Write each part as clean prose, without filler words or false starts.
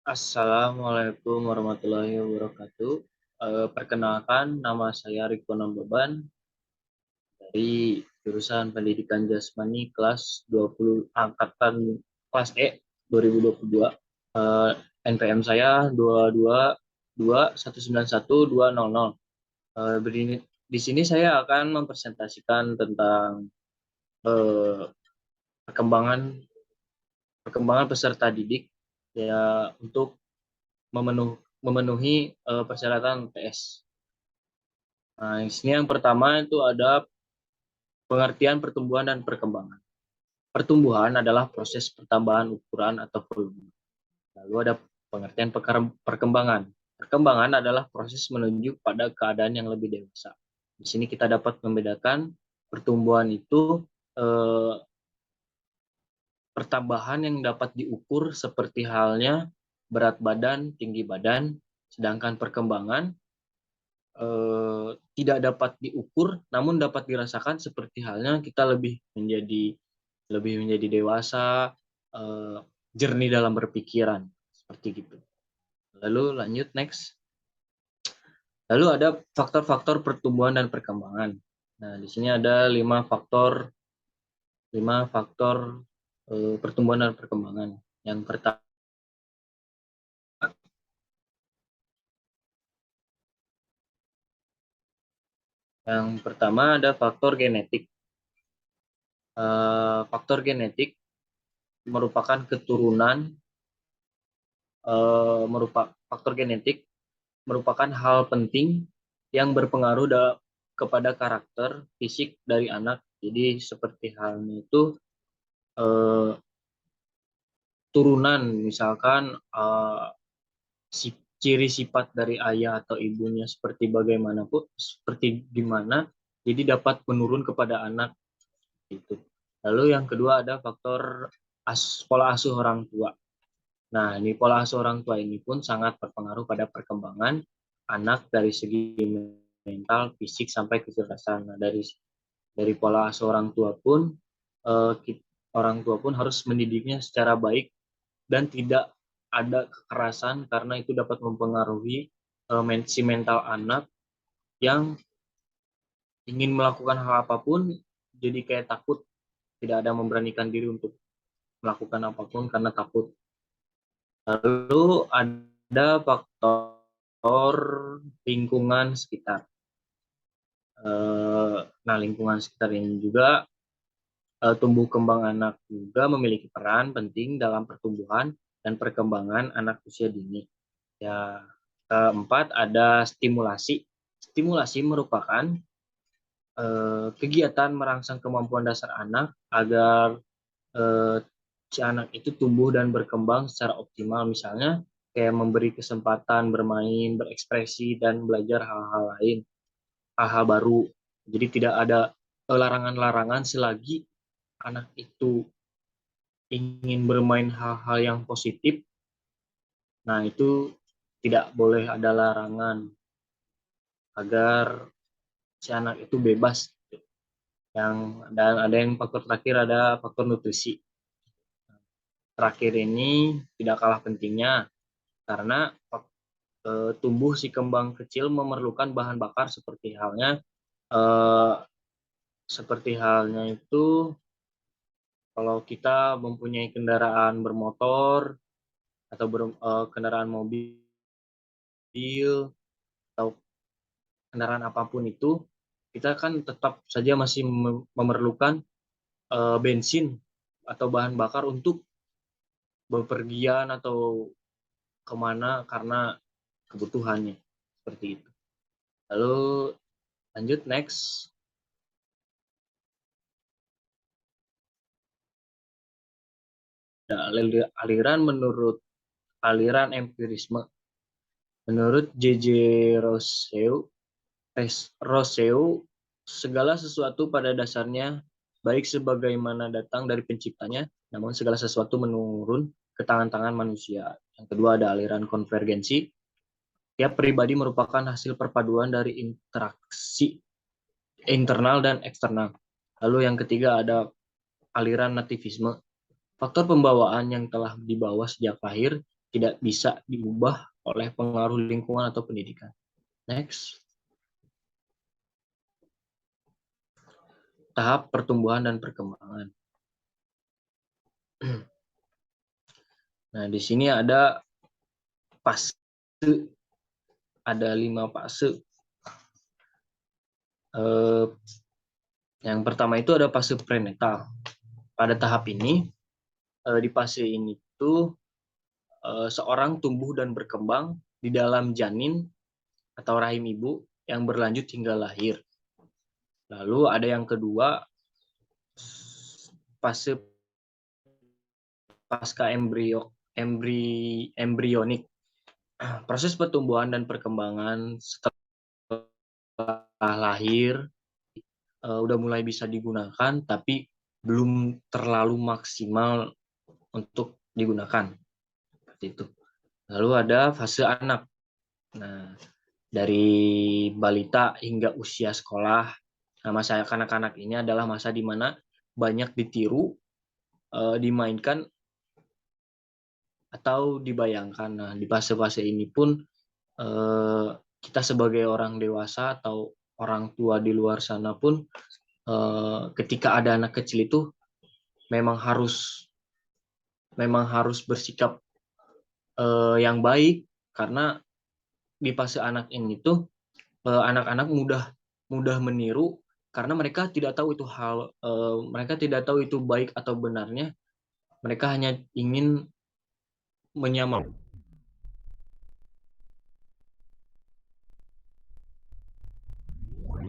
Assalamualaikum warahmatullahi wabarakatuh. Perkenalkan, nama saya Riko Nambaban dari jurusan Pendidikan Jasmani kelas 20 angkatan kelas E 2022. Eh, NPM saya 222191200. Di sini saya akan mempresentasikan tentang eh, perkembangan perkembangan peserta didik ya untuk memenuhi persyaratan UTS. Nah, di sini yang pertama itu ada pengertian pertumbuhan dan perkembangan. Pertumbuhan adalah proses pertambahan ukuran atau volume. Lalu ada pengertian perkembangan. Perkembangan adalah proses menuju pada keadaan yang lebih dewasa. Di sini kita dapat membedakan pertumbuhan itu eh, pertambahan yang dapat diukur seperti halnya berat badan, tinggi badan, sedangkan perkembangan tidak dapat diukur, namun dapat dirasakan seperti halnya kita lebih menjadi dewasa, eh, jernih dalam berpikiran, seperti gitu. Lalu lanjut next. Lalu ada faktor-faktor pertumbuhan dan perkembangan. Nah, di sini ada 5 faktor pertumbuhan dan perkembangan. Yang pertama, ada faktor genetik. Faktor genetik merupakan keturunan faktor genetik merupakan hal penting yang berpengaruh kepada karakter fisik dari anak. Jadi seperti halnya itu eh, turunan, misalkan ciri sifat dari ayah atau ibunya seperti bagaimanapun, seperti gimana, jadi dapat menurun kepada anak itu. Lalu yang kedua ada faktor pola asuh orang tua. Nah, ini pola asuh orang tua ini pun sangat berpengaruh pada perkembangan anak dari segi mental, fisik sampai kecerdasan. Nah, dari pola asuh orang tua pun eh, orang tua pun harus mendidiknya secara baik dan tidak ada kekerasan karena itu dapat mempengaruhi si mental anak yang ingin melakukan hal apapun jadi kayak takut, tidak ada memberanikan diri untuk melakukan apapun karena takut. Lalu ada faktor lingkungan sekitar. Nah, lingkungan sekitar ini juga tumbuh kembang anak juga memiliki peran penting dalam pertumbuhan dan perkembangan anak usia dini. Ya, keempat ada stimulasi. Stimulasi merupakan kegiatan merangsang kemampuan dasar anak agar eh, si anak itu tumbuh dan berkembang secara optimal, misalnya kayak memberi kesempatan bermain, berekspresi, dan belajar hal-hal lain, hal-hal baru. Jadi tidak ada larangan-larangan selagi anak itu ingin bermain hal-hal yang positif. Nah, itu tidak boleh ada larangan agar si anak itu bebas. Dan ada yang faktor terakhir, ada faktor nutrisi. Terakhir ini tidak kalah pentingnya karena tumbuh si kembang kecil memerlukan bahan bakar eh, seperti halnya itu kalau kita mempunyai kendaraan bermotor atau kendaraan mobil atau kendaraan apapun itu, kita kan tetap saja masih memerlukan bensin atau bahan bakar untuk bepergian atau kemana karena kebutuhannya seperti itu. Lalu lanjut next. Aliran empirisme. Menurut J.J. Rousseau, segala sesuatu pada dasarnya baik sebagaimana datang dari penciptanya, namun segala sesuatu menurun ke tangan-tangan manusia. Yang kedua ada aliran konvergensi. Tiap pribadi merupakan hasil perpaduan dari interaksi internal dan eksternal. Lalu yang ketiga ada aliran nativisme. Faktor pembawaan yang telah dibawa sejak lahir tidak bisa diubah oleh pengaruh lingkungan atau pendidikan. Next. Tahap pertumbuhan dan perkembangan. Nah, di sini ada fase, ada 5 fase. Yang pertama itu ada fase prenatal. Pada tahap ini, di fase ini tuh seorang tumbuh dan berkembang di dalam janin atau rahim ibu yang berlanjut hingga lahir. Lalu ada yang kedua, fase pasca embrionik. Proses pertumbuhan dan perkembangan setelah lahir udah mulai bisa digunakan, tapi belum terlalu maksimal untuk digunakan. Seperti itu. Lalu ada fase anak. Nah, dari balita hingga usia sekolah. Nah, masa kanak-kanak ini adalah masa di mana banyak ditiru, dimainkan, atau dibayangkan. Nah, di fase-fase ini pun kita sebagai orang dewasa atau orang tua di luar sana pun ketika ada anak kecil itu memang harus bersikap yang baik, karena di fase anak ini tuh anak-anak mudah meniru karena mereka tidak tahu itu baik atau benarnya. Mereka hanya ingin menyamar.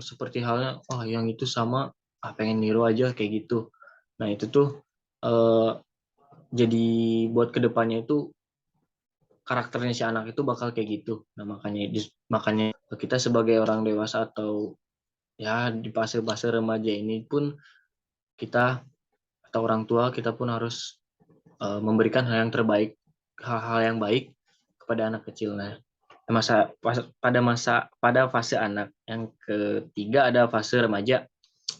Seperti halnya, yang itu sama, pengen niru aja kayak gitu. Nah, itu tuh jadi buat kedepannya itu karakternya si anak itu bakal kayak gitu. Nah, makanya kita sebagai orang dewasa atau ya di fase-fase remaja ini pun kita atau orang tua kita pun harus memberikan hal-hal yang baik kepada anak kecil. Nah, pada fase anak yang ketiga ada fase remaja,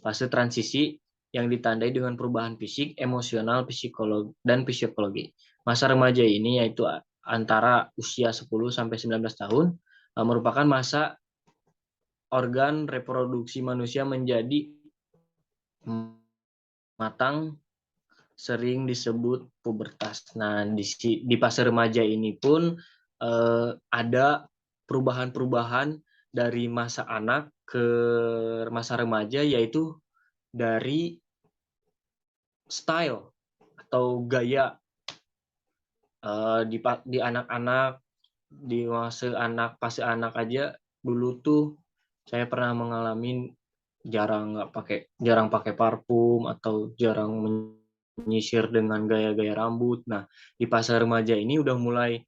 fase transisi yang ditandai dengan perubahan fisik, emosional, dan psikologi. Masa remaja ini yaitu antara usia 10 sampai 19 tahun merupakan masa organ reproduksi manusia menjadi matang, sering disebut pubertas. Nah, di fase remaja ini pun ada perubahan-perubahan dari masa anak ke masa remaja, yaitu dari style atau gaya di anak-anak, di fase anak aja dulu tuh saya pernah mengalami jarang pakai parfum atau jarang menyisir dengan gaya-gaya rambut. Nah, di fase remaja ini udah mulai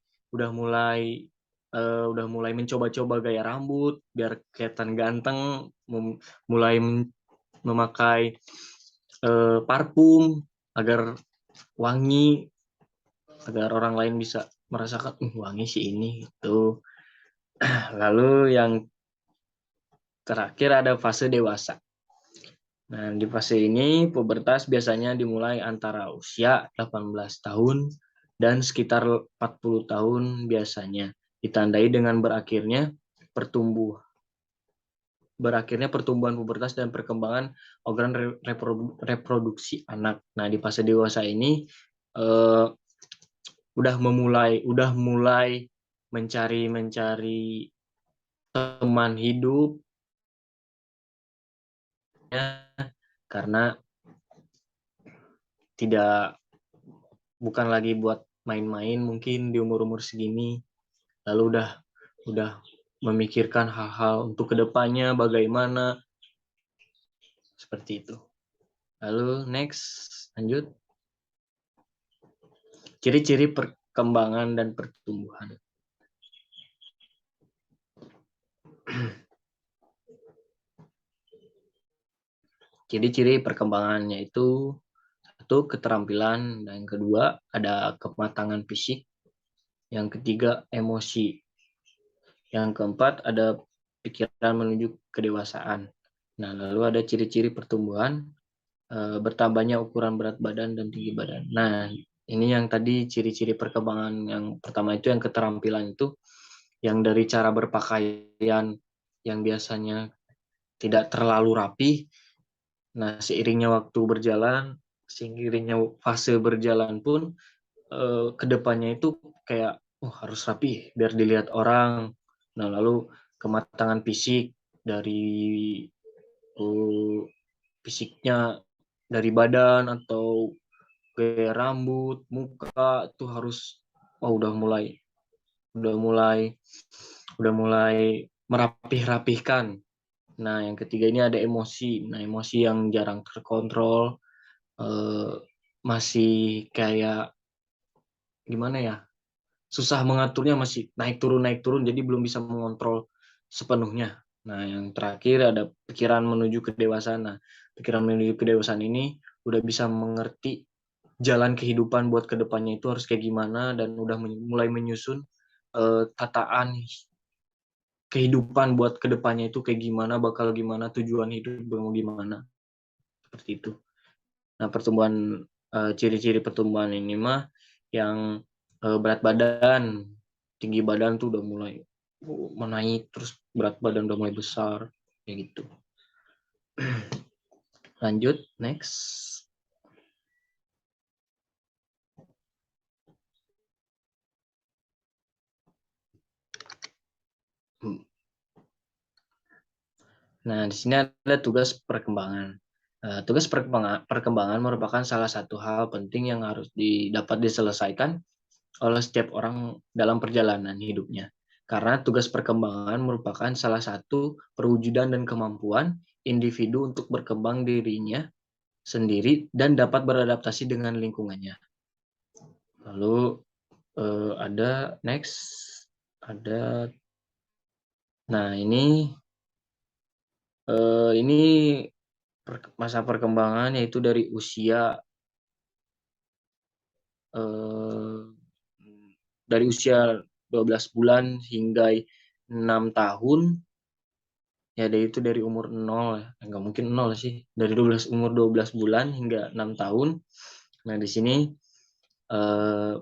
mencoba-coba gaya rambut biar kelihatan ganteng, mulai memakai parfum agar wangi, agar orang lain bisa merasakan wangi si ini itu. Lalu yang terakhir ada fase dewasa. Nah, di fase ini pubertas biasanya dimulai antara usia 18 tahun dan sekitar 40 tahun biasanya, ditandai dengan berakhirnya pertumbuhan pubertas dan perkembangan organ reproduksi anak. Nah, di fase dewasa ini udah mulai mencari teman hidup karena bukan lagi buat main-main mungkin di umur-umur segini, lalu udah memikirkan hal-hal untuk kedepannya bagaimana, seperti itu. Lalu next, lanjut. Ciri-ciri perkembangan dan pertumbuhan. Ciri-ciri perkembangannya itu satu, keterampilan, dan yang kedua ada kematangan fisik, yang ketiga emosi, yang keempat ada pikiran menuju kedewasaan. Nah, lalu ada ciri-ciri pertumbuhan, bertambahnya ukuran berat badan dan tinggi badan. Nah, Ini yang tadi ciri-ciri perkembangan yang pertama itu yang keterampilan itu yang dari cara berpakaian yang biasanya tidak terlalu rapi. Nah, seiringnya waktu berjalan, seiringnya fase berjalan pun kedepannya itu kayak harus rapi biar dilihat orang. Nah, lalu kematangan fisik dari fisiknya dari badan atau kayak rambut, muka tuh harus udah mulai udah mulai merapih-rapihkan. Nah, yang ketiga ini ada emosi. Nah, emosi yang jarang terkontrol, eh, masih kayak gimana ya? Susah mengaturnya, masih naik turun jadi belum bisa mengontrol sepenuhnya. Nah, yang terakhir ada pikiran menuju kedewasaan. Nah, pikiran menuju kedewasaan ini udah bisa mengerti jalan kehidupan buat kedepannya itu harus kayak gimana dan udah mulai menyusun tataan kehidupan buat kedepannya itu kayak gimana, bakal gimana, tujuan hidup mau gimana, seperti itu. Nah, ciri-ciri pertumbuhan ini mah yang berat badan, tinggi badan tuh udah mulai menaik, terus berat badan udah mulai besar, kayak gitu. Lanjut, next. Nah, di sini ada tugas perkembangan. Tugas perkembangan merupakan salah satu hal penting yang harus dapat diselesaikan oleh setiap orang dalam perjalanan hidupnya. Karena tugas perkembangan merupakan salah satu perwujudan dan kemampuan individu untuk berkembang dirinya sendiri dan dapat beradaptasi dengan lingkungannya. Lalu ada next, ada, nah ini masa perkembangan yaitu eh, dari usia 12 bulan hingga 6 tahun. Ya, dari umur 0, nggak mungkin 0 sih, dari umur 12 bulan hingga 6 tahun. Nah, di sini eh,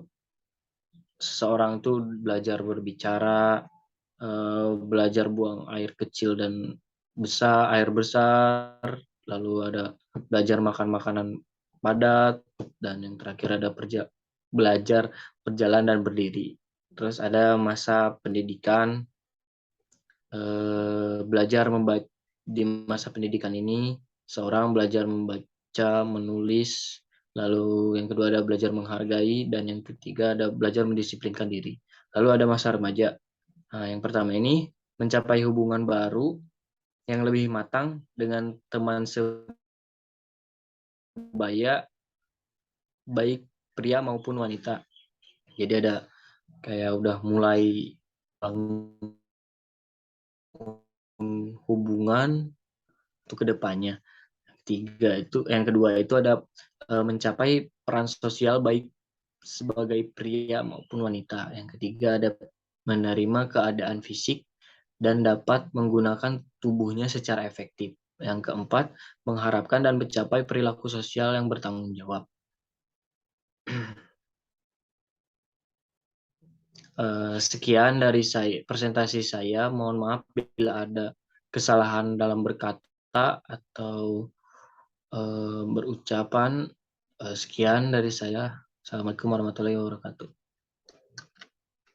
seseorang tuh belajar berbicara, belajar buang air kecil dan air besar, lalu ada belajar makan makanan padat, dan yang terakhir ada belajar berjalan dan berdiri. Terus ada masa pendidikan, belajar membaca. Di masa pendidikan ini seorang belajar membaca, menulis, lalu yang kedua ada belajar menghargai, dan yang ketiga ada belajar mendisiplinkan diri. Lalu ada masa remaja. Nah, yang pertama ini mencapai hubungan baru yang lebih matang dengan teman sebaya, baik pria maupun wanita. Jadi ada kayak udah mulai bangun hubungan untuk kedepannya. Yang kedua itu ada mencapai peran sosial baik sebagai pria maupun wanita. Yang ketiga ada menerima keadaan fisik dan dapat menggunakan tubuhnya secara efektif. Yang keempat, mengharapkan dan mencapai perilaku sosial yang bertanggung jawab. Sekian dari saya, presentasi saya. Mohon maaf bila ada kesalahan dalam berkata atau berucapan. Sekian dari saya. Assalamualaikum warahmatullahi wabarakatuh.